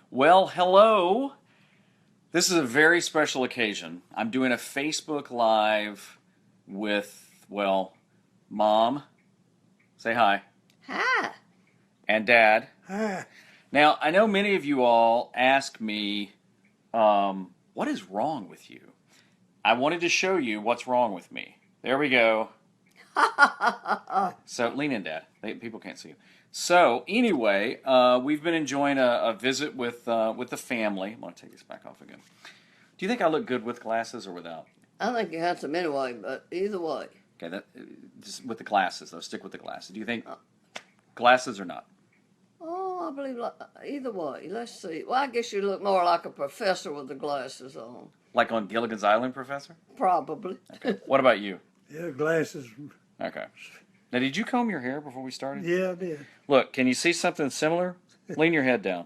Well, hello. This is a very special occasion. I'm doing a Facebook Live with, Mom. Say hi. Hi. And Dad. Hi. Now, I know many of you all ask me, what is wrong with you? I wanted to show you what's wrong with me. There we go. So, lean in, Dad. People can't see you. So, anyway, we've been enjoying a visit with the family. I'm going to take this back off again. Do you think I look good with glasses or without? I think you're handsome anyway, but either way. Okay, just with the glasses, though. Stick with the glasses. Do you think glasses or not? I believe either way. Let's see. Well, I guess you look more like a professor with the glasses on. Like on Gilligan's Island, Professor? Probably. Okay. What about you? Yeah, glasses. Okay. Now, did you comb your hair before we started? Yeah, I did. Look, can you see something similar? Lean your head down.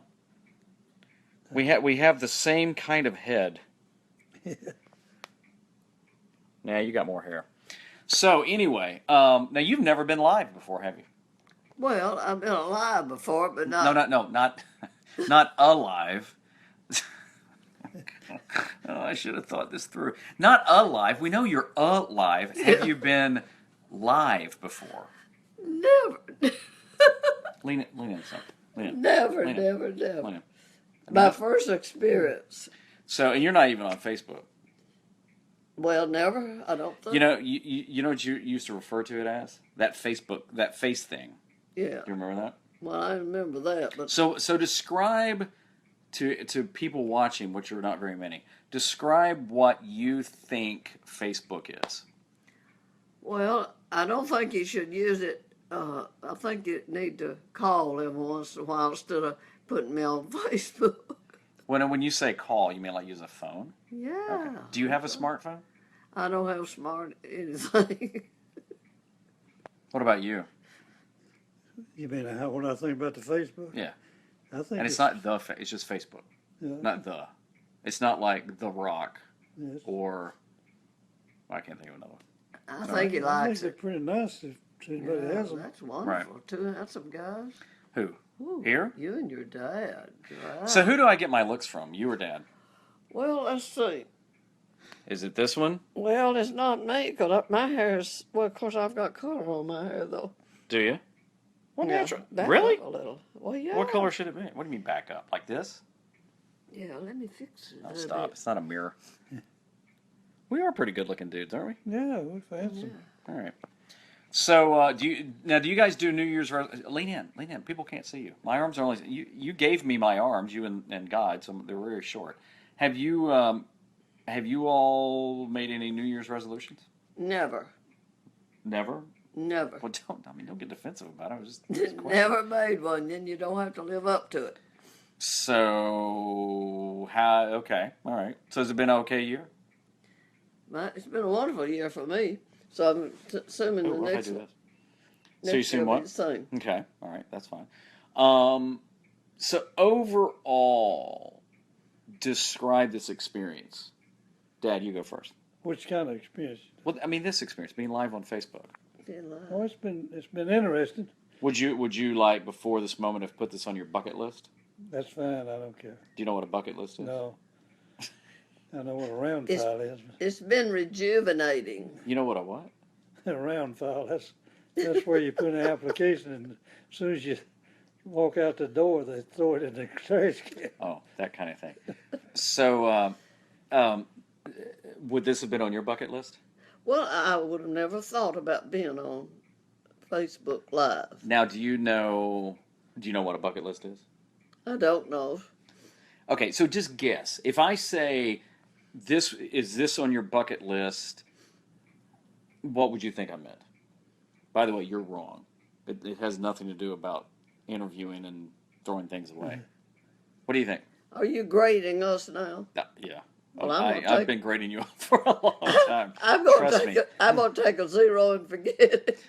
We have the same kind of head. Now you got more hair. So anyway, now you've never been live before, have you? Well, I've been alive before, but not. No, not alive. Oh, I should have thought this through. Not alive. We know you're alive. Have you been live before? Never. Lean in something. Never. Lean in. My first experience. So, and you're not even on Facebook. Well, never. I don't think. You know what you used to refer to it as? That Facebook, that face thing. Yeah. Do you remember that? Well, I remember that, but So describe to people watching, which are not very many. Describe what you think Facebook is. well, I don't think you should use it. I think you need to call every once in a while instead of putting me on Facebook. When you say call, you mean like use a phone? Yeah. Okay. Do you have a smartphone? I don't have smart anything. What about you? You mean what I think about the Facebook? Yeah. I think And it's not it's just Facebook. Yeah, Not the. It's not like The Rock yes. or I can't think of another one. I think he I think likes they're it. pretty nice if anybody has them. That's wonderful. Two handsome guys. Who? Ooh, Here? You and your dad. Wow. So who do I get my looks from? You or Dad? Well, let's see. Is it this one? Well, it's not me because my hair is. Well, of course, I've got color on my hair though. Do you? Well, Yeah, natural. back Really? up a little. Well, yeah. What color should it be? What do you mean back up? Like this? Yeah, let me fix it. a Oh, little stop. bit. It's not a mirror. We are pretty good looking dudes, aren't we? Yeah, we're fancy. All right. So, do you guys do New Year's? Lean in. People can't see you. My arms are only. You gave me my arms, you and God, so they're very short. Have you all made any New Year's resolutions? Never. Never. Never. Well, don't get defensive about it. I was just Never made one. Then you don't have to live up to it. So, how? Okay, all right. So, has it been an okay year? It's been a wonderful year for me. So I'm assuming Ooh, the what if I next do one. this? So you Next seen year will be what? the same. Okay, all right, that's fine. So overall, describe this experience. Dad, you go first. Which kind of experience? Well, I mean, this experience, being live on Facebook. Oh, it's been interesting. Would you like before this moment have put this on your bucket list? That's fine. I don't care. Do you know what a bucket list is? No. I know what a round It's- file is. It's been rejuvenating. You know what a what? A round file. That's where you put an application, and as soon as you walk out the door, they throw it in the trash can. Oh, that kind of thing. So, would this have been on your bucket list? Well, I would have never thought about being on Facebook Live. Now, do you know what a bucket list is? I don't know. Okay, so just guess. If I say this on your bucket list, what would you think I meant? By the way, you're wrong. It has nothing to do about interviewing and throwing things away. What do you think? Are you grading us now? Yeah. Well, I've been grading you for a long time. I'm Trust going me. to take a zero and forget it.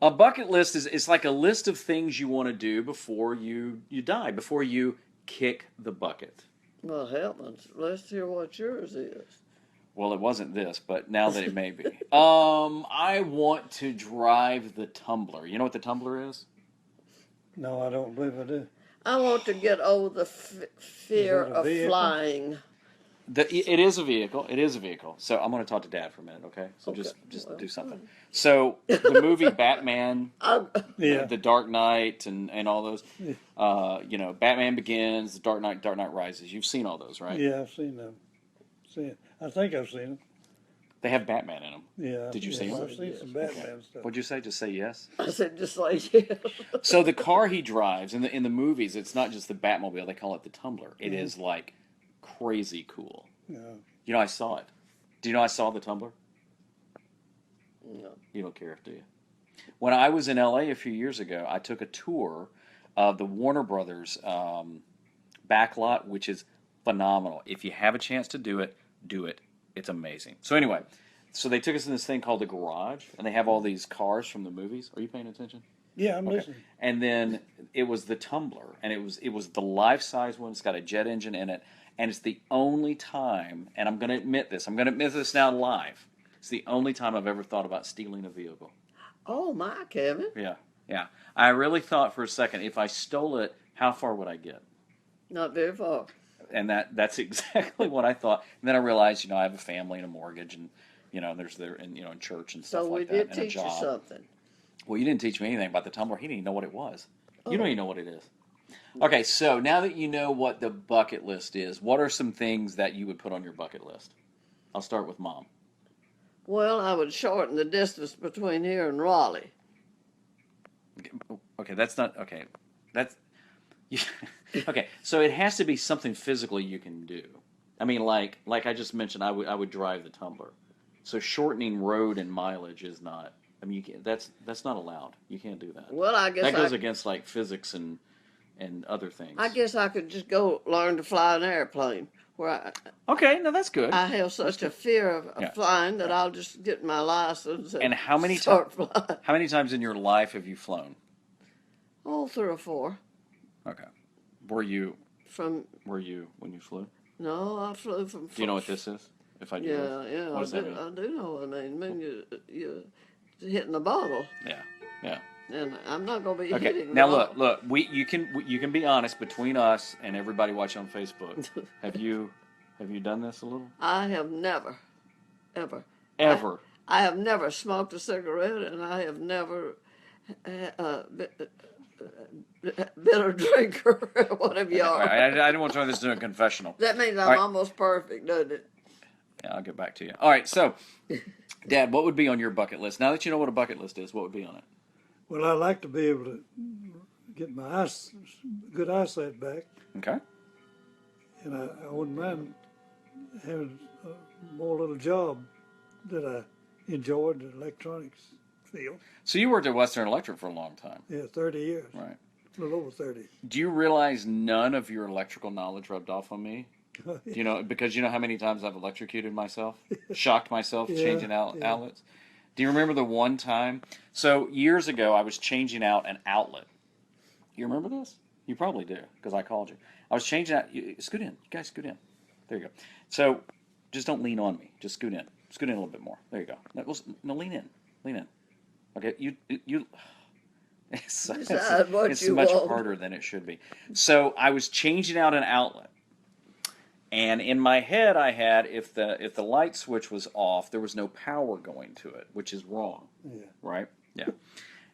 A bucket list is like a list of things you want to do before you die, before you kick the bucket. Well, heavens, let's hear what yours is. Well, it wasn't this, but now that it may be. I want to drive the tumbler. You know what the tumbler is? No, I don't believe I do. I want to get over the fear Is that a of vehicle? flying. It is a vehicle. It is a vehicle. So I'm going to talk to Dad for a minute, okay? So Okay, just well, do something. So the movie Batman, I, Yeah. the Dark Knight, and all those, Yeah. Batman Begins, the Dark Knight Rises. You've seen all those, right? Yeah, I've seen them. I think I've seen them. They have Batman in them. Yeah. Did you yes, see them? I've seen some Batman stuff. What'd you say? Just say yes. I said just like yes. So the car he drives in the movies, it's not just the Batmobile. They call it the Tumbler. It is like crazy cool. Yeah. You know, I saw it. Do you know I saw the Tumbler? No. You don't care, do you? When I was in LA a few years ago, I took a tour of the Warner Brothers backlot, which is phenomenal. If you have a chance to do it, do it. It's amazing. So anyway, so they took us in this thing called the garage, and they have all these cars from the movies. Are you paying attention? Yeah, I'm Okay. listening. And then it was the Tumbler, and it was the life-size one. It's got a jet engine in it, and it's the only time, and I'm going to admit this. I'm going to admit this now live. It's the only time I've ever thought about stealing a vehicle. Oh my, Kevin. Yeah, yeah. I really thought for a second, if I stole it, how far would I get? Not very far. And that's exactly what I thought. And then I realized, I have a family and a mortgage, and there's in church and stuff So we like did that, and a teach you job. something. Well, you didn't teach me anything about the Tumbler. He didn't even know what it was. You don't even know what it is. Okay, so now that you know what the bucket list is, what are some things that you would put on your bucket list? I'll start with Mom. Well, I would shorten the distance between here and Raleigh. Okay, that's not okay. That's okay. So it has to be something physical you can do. I mean, like I just mentioned, I would drive the Tumbler. So shortening road and mileage is not. I mean, you can't, that's not allowed. You can't do that. Well, I guess That goes against like physics and other things. I guess I could just go learn to fly an airplane. Where Okay, no, that's good. I have such a fear of Yeah. flying that I'll just get my license And how many start flying. How many times in your life have you flown? Oh, 3 or 4. Okay. Were you From when you flew? no, I flew from. Do you know what this is? If I do Yeah, this? yeah, What does I that do. mean? I do know what I mean. I mean, you hitting the bottle, Yeah. and I'm not gonna be Okay. hitting. Now the look. You can be honest between us and everybody watching on Facebook. Have you done this a little? I have never, ever, Ever? I have never smoked a cigarette, and I have never been a drinker, whatever you All are. right, I didn't want to turn this into a confessional. That means I'm All right. almost perfect, doesn't it? Yeah, I'll get back to you. All right. So, Dad, what would be on your bucket list? Now that you know what a bucket list is, what would be on it? Well, I'd like to be able to get my good eyesight back, Okay. and I wouldn't mind having a more little job that I enjoyed, the electronics field. So you worked at Western Electric for a long time, Yeah, 30 years, right? a little over 30. Do you realize none of your electrical knowledge rubbed off on me? Because you know how many times I've electrocuted myself, shocked myself Yeah, changing yeah. outlets? Do you remember the one time? So years ago, I was changing out an outlet. You remember this? You probably do, because I called you. I was changing out. Scoot in. You guys scoot in. There you go. So just don't lean on me. Just scoot in. Scoot in a little bit more. There you go. No, lean in. Lean in. Okay, you. Decide what It's you much want. harder than it should be. So I was changing out an outlet, and in my head I had if the light switch was off, there was no power going to it, which is wrong, Yeah. right? Yeah.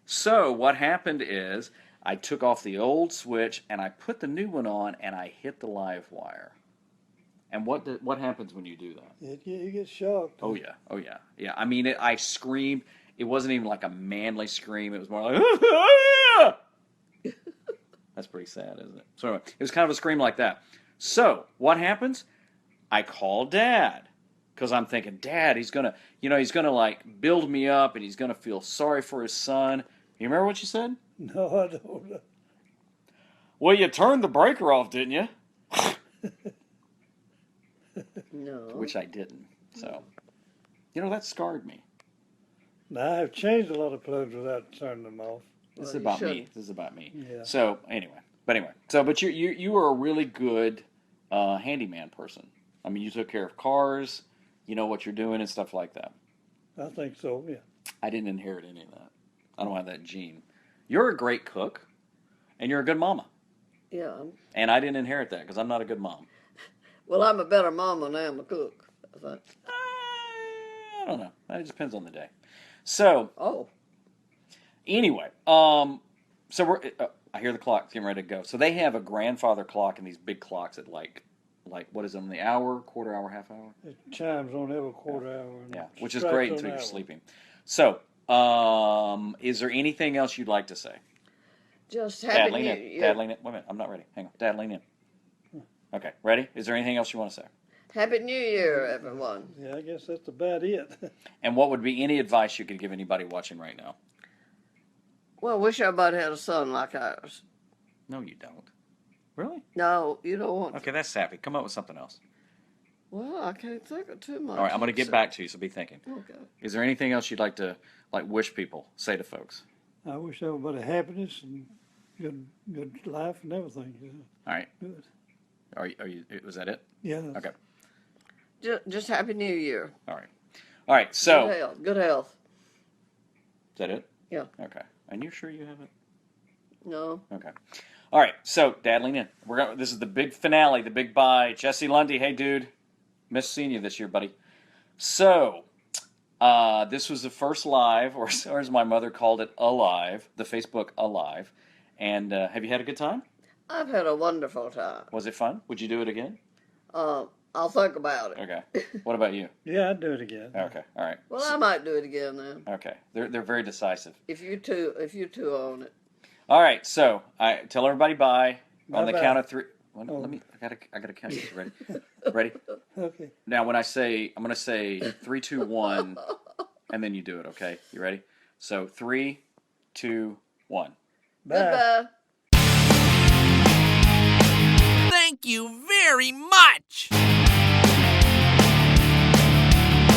So what happened is I took off the old switch and I put the new one on, and I hit the live wire. And what happens when you do that? You get shocked. Oh yeah. I mean, I screamed. It wasn't even like a manly scream. It was more like, that's pretty sad, isn't it? So anyway, it was kind of a scream like that. So what happens? I call Dad because I'm thinking, Dad, he's gonna like build me up, and he's gonna feel sorry for his son. You remember what you said? No, I don't know. Well, you turned the breaker off, didn't you? No. Which I didn't. So, that scarred me. Now, I've changed a lot of plugs without turning them off. This is you about me. shouldn't. This is about me. Yeah. So anyway. But you are a really good handyman person. I mean, you took care of cars. You know what you're doing and stuff like that. I think so, yeah. I didn't inherit any of that. I don't have that gene. You're a great cook, and you're a good mama. Yeah. And I didn't inherit that because I'm not a good mom. Well, I'm a better mom than I am a cook. I think. I don't know. It depends on the day. So Oh. anyway, so we're. I hear the clock getting ready to go. So they have a grandfather clock and these big clocks at like what is it, on the hour, quarter hour, half hour? It chimes on every quarter hour. And Yeah, which is strikes great on until you're hour. sleeping. So, is there anything else you'd like to say? Just Dad, happy lean New in. Year. Dad, lean in. Wait a minute. I'm not ready. Hang on. Dad, lean in. Okay, ready? Is there anything else you want to say? Happy New Year, everyone. Yeah, I guess that's about it. And what would be any advice you could give anybody watching right now? Well, wish everybody had a son like ours. No, you don't. Really? No, you don't want. Okay, that's sappy. Come up with something else. Well, I can't think of too much. All right, I'm going to get back to you, so be thinking. Okay. Is there anything else you'd like to wish people, say to folks? I wish everybody happiness and good life and everything. Yeah. All right. Good. Are you? Was that it? Yeah. Okay. Just Happy New Year. All right. All right. So Good health. Good health. is that it? Yeah. Okay. And you're sure you have it? No. Okay. All right. So Dad, lean in. This is the big finale, the big bye. Jesse Lundy, hey dude, missed seeing you this year, buddy. So, this was the first live, or as my mother called it, alive, the Facebook alive. And have you had a good time? I've had a wonderful time. Was it fun? Would you do it again? I'll think about it. Okay. What about you? Yeah, I'd do it again. Okay. All right. Well, I might do it again then. Okay. They're very decisive. If you two own it. All right. So I tell everybody bye on the Bye-bye. count of three. Well, Oh. Let me. I gotta count you. Ready? Ready? Okay. Now, when I'm gonna say 3, 2, 1, and then you do it. Okay? You ready? So 3, 2, 1. Bye. Goodbye. Thank you very much.